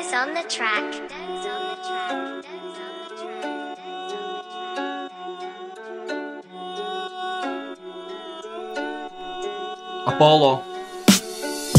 Dogs on the track. Apollo.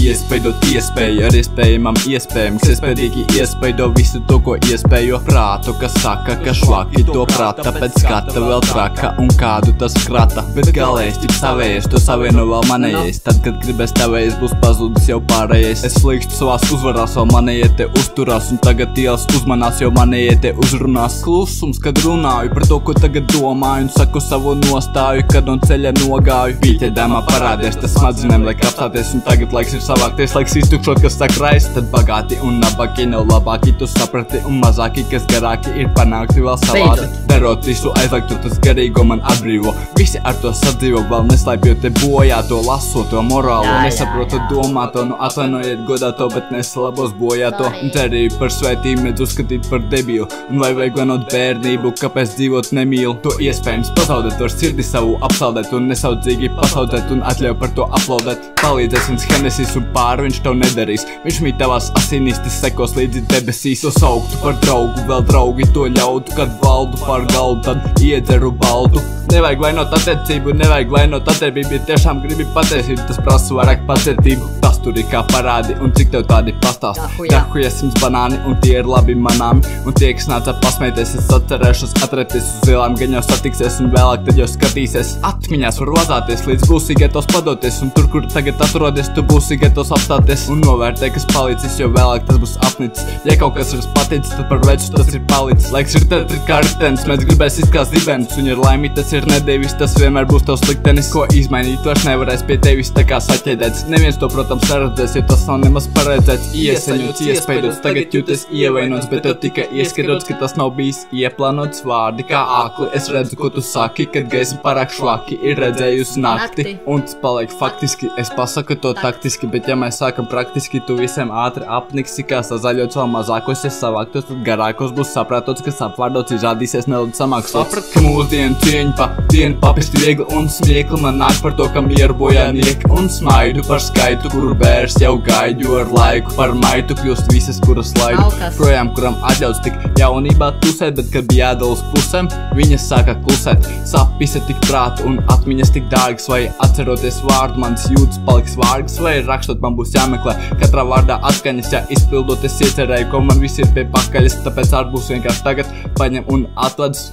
Iespaidot iespēju ar iespējamam iespējams. Iespējīgi iespaido visu to, ko iespējo prātu, kas saka, ka švaki to prata, pēc skata vēl traka un kādu tas krata. Bet galējs, cik savējais, to savieno vēl manējais. Tad, kad gribēs tavējais, būs pazudis jau pārējais. Es slīkstu savās uzvarās, vēl manējie te uzturās, un tagad ielas uzmanās, jau manējie te uzrunās. Klusums, kad runāju par to, ko tagad domāju, un saku savu nostāju, kad no ceļa nogāju. Pīķedēmā parādies tas smadzenēm, lai kapsāties, un tagad laiks ir savākties, laiks iztukšot, kas sakrais. Tad bagāti un nabaki nav labāki, tu saprati, un mazāki, kas garāki, ir panākti vēl savādi. Darot visu aizliegtu, tas garīgo man atbrīvo. Visi ar to sadzīvo, vēl neslēpjot te bojā to lasot, to morālo, nesaprotu domāto. Nu atvainojiet godāto, bet nesalabos bojāto. Cerīju par svētību, nedz uzskatīt par debilu. Un vai vajag vanot bērnību, kāpēc dzīvot nemīlu? To iespējams pazaudēt, var sirdi savu apsaldēt un nesaudzīgi pasaudzēt un atļauj par to aplaudēt. Palīdzēs viens Henesis un pāri viņš tev nedarīs. Viņš mīt tavās asinīs, tas sekos līdzi debesīs. To sauktu par draugu, vēl draugi to ļautu, kad valdu par galdu, tad iedzeru baltu. Nevajag vainot attiecību, nevajag vainot attiecību, ja tiešām gribi patiesību, tas prasa vairāk pacietību. Tas tur ir kā parādi, un cik tev tādi pastāst. Dahuja 100 banāni, un tie ir labi manāmi. Un tie, kas nāca pasmēties, es atcerēšos, atrēties uz ielām, gan jau satiksies, un vēlāk tad jau skatīsies. Atmiņās var vazāties, līdz būsi gatavs padoties, un tur, kur tagad atrodies, tu būsi gatavs apstāties. Un novērtē, kas palicis, jo vēlāk tas būs apnicis. Ja kaut kas ir paticis, tad par vecu tas ir palicis. Laiks ir tad kā ritens, mēs gribēs izkās dibens, un ir laimi, tas ir nedēvis, tas vienmēr būs tavs liktenis. Ko izmainīt, vairs nevarēs pie tevis tā kā saķēdēts. Neviens to, protams, neredzēs, jo tas nav nemaz paredzēts. Iesaņots, iespaidots, tagad jūties ievainots, bet tev tikai ieskarots, ka tas nav bijis ieplānots. Vārdi kā akli, es redzu, ko tu saki, kad gaisma pārāk švaki ir redzējusi nakti. Un tas paliek faktiski, es pasaku to taktiski, bet ja mēs sākam praktiski, tu visiem ātri apniksi, kā sazaļots vēl mazākos, ja savāktos, tad garākos būs saprātots, kas apvārdots izrādīsies nedaudz samāksots. Ka mūsdienu cieņu pa dienu papist viegli un smiekli, man nāk par to, ka mieru bojā nieki. Un smaidu par skaitu, kuru bērs jau gaidu, jo ar laiku par maitu kļūst visas, kuras laidu. Projām, kuram atļauts tik jaunībā tusēt, bet kad bija jādala uz pusēm, viņas sāka klusēt. Sapise tik prātu un atmiņas tik dārgas, vai atceroties vārdu, mans jūtas paliks vārgas, vai rakstot man būs jāmeklē katrā vārdā atskaņas, ja izpildot es iecerēju, ko man viss ir pie pakaļas, tāpēc būs vienkārši tagad paņem un atvedz.